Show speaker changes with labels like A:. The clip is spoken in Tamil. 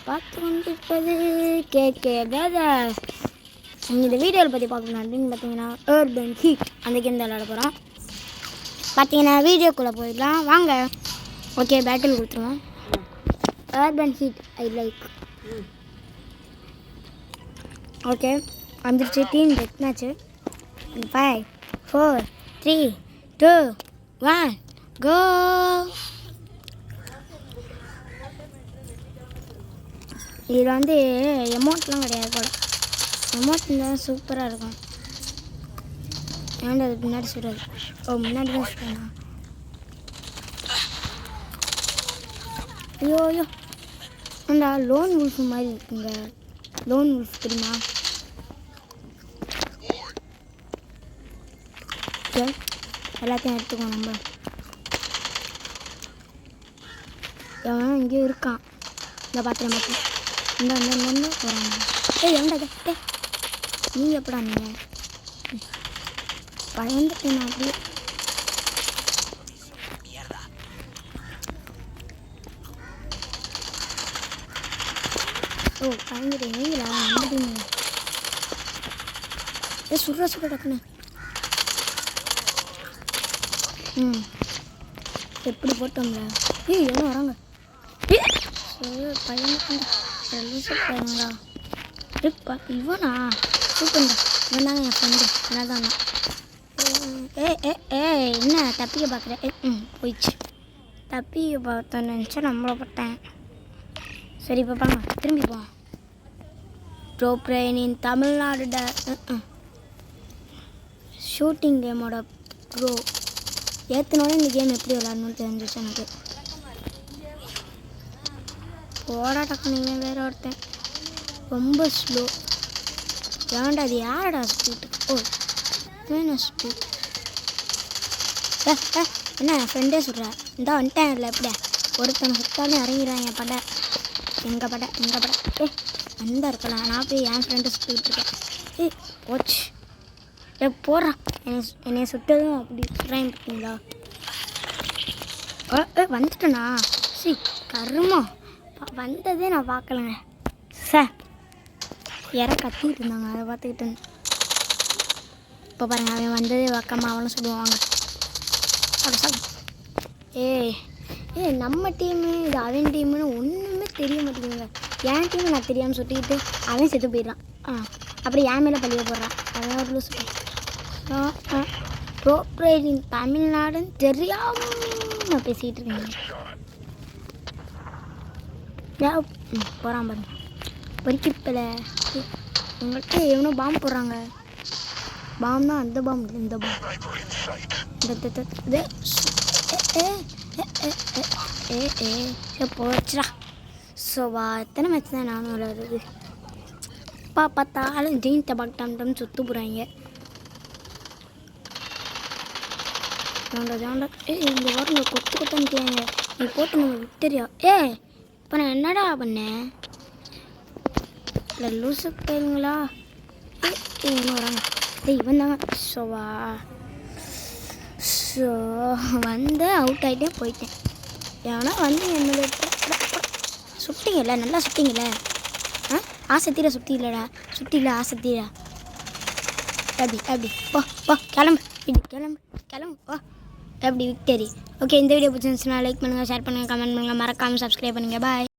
A: பார்த்து கொண்டிருப்பது கேகே பிரதர்ஸ். இந்த வீடியோவில் பற்றி பார்க்கணும் அப்படின்னு பார்த்தீங்கன்னா அர்பன் ஹீட் அந்த கேம் தான் விளையாட போகிறோம். பார்த்தீங்கன்னா வீடியோக்குள்ளே போயிடலாம் வாங்க. ஓகே, பேட்டில் கொடுத்துருவோம். Urban heat I like. Okay, வந்துருச்சு. Team death match. 5 4 3 2 1 கோ. இதில் வந்து எமௌண்ட்லாம் கிடையாது போல. எமௌண்ட் இருந்தால் சூப்பராக இருக்கும். ஏன்டா அது முன்னாடி சொல்கிறது? ஓ, முன்னாடி தான் சொல்லுங்க. ஐயோ ஐயோ, ஏன்டா லோன் உல்ஃப் மாதிரி இருக்குங்க. லோன் உல்ஃப் தெரியுமா? ஓகே, எல்லாத்தையும் எடுத்துக்கோம். நம்ம எவன் இங்கேயும் இருக்கான். இந்த பாத்திரம் பார்த்து இந்த போகிறாங்க. ஏய் எவ்வளோ நீங்கள் எப்படா நீங்கள் பயந்துட்டேன் நான் அப்படியே. ஓ பயந்துட்டேன். நீங்களா நம்பிட்டீங்க? சுடுற டக்குன்னு. எப்படி போட்டோம்ல? ஏய் என்ன வராங்க? பயந்துட்டேன். சூப்பருங்களா இருப்பா. இவனா சூப்பருங்க. இவன் தாங்க என் ஃப்ரெண்டு. என்ன தாங்க. என்ன தப்பிக்க பார்க்குறேன்? போயிடுச்சு. தப்பிக்க பார்த்தோன்னு நினச்சா நம்மளை பட்டேன். சரி இப்போ பாங்க, திரும்பி போவோம். ப்ரோ பிரெயின் தமிழ்நாடு ஷூட்டிங் கேமோட ப்ரோ ஏற்றினோட இந்த கேம் எப்படி விளாடணும்னு தெரிஞ்சிச்சு எனக்கு. போராட்டக்கணிங்க வேற ஒருத்தன் ரொம்ப ஸ்லோ. ஏன்டா அது யாரடா ஸ்பீட்? ஓ வேணா ஸ்பீட். என்ன ஃப்ரெண்டே சொல்கிற? இந்தா வந்துட்டேன். இல்லை எப்படியா ஒருத்தனை சுத்தாலே இறங்கிடுறான் என் படை. எங்கள் படை அந்த இருக்கலாம். நான் போய் என் ஃப்ரெண்டை சுற்றிட்டு இருக்கேன். போச்சு. போடுறான். என்னை சுட்டதும் அப்படி சுடுறான் பார்த்தீங்களா? வந்துட்டேண்ணா. கருமா வந்ததே நான் பார்க்கலங்க சார். யாரோ கத்திட்டு இருந்தாங்க, அதை பார்த்துக்கிட்டு. இப்போ பாருங்கள், அவன் வந்ததே வக்கமாக அவனும் சொல்லுவாங்க. நம்ம டீமு இது அவன் டீமுன்னு ஒன்றுமே தெரிய மாட்டேங்குங்க. என் டீமு நான் தெரியாமல் சுட்டிக்கிட்டு அவன் செத்து போயிடுறான். அப்படி என் மேலே பள்ளியை போடுறான். அவன் ஒரு லூஸ். ப்ரோ பிரெயின் தமிழ்நாடுன்னு தெரியாமல் பேசிக்கிட்டு இருக்கேங்க. போகிறான் பாருங்க பொறிக்கிப்பல. உங்கள்கிட்ட எவனோ பாம்பு போடுறாங்க. பாம்புனா அந்த பாம்பு இல்லை, இந்த பாம்பு. போச்சுடா. ஸோவா எத்தனை மேட்ச் தான் நானும் விளையாடுறது. பார்த்தாலும் ஜெயின் டபாக்டாம்டம் சுற்று போகிறாங்க. ஜாண்டா இந்த வாரம் கொத்தான்னு கேங்க. நீ போட்டு நம்ம விக்டரியா? இப்போ நான் என்னடா பண்ணேன்? இல்லை லூசு போயிருங்களா? இவங்க வராங்க. இவன் தாங்க. ஸோவா வந்து அவுட் ஆகிட்டே போயிட்டேன். ஏன்னா வந்து என்னோட சுட்டிங்கல்ல, நல்லா சுட்டிங்கல்ல. ஆசை சுற்றி இல்லைடா, சுற்றி இல்லை ஆசை தீரா. அப்படி போ கிளம்பு ஓ எப்படி விக்டரி. ஓகே, இந்த வீடியோ பிடிச்சிருந்துச்சுன்னா லைக் பண்ணுங்கள், ஷேர் பண்ணுங்கள், கமெண்ட் பண்ணுங்கள், மறக்காமல் சப்ஸ்கிரைப் பண்ணுங்கள். பாய்.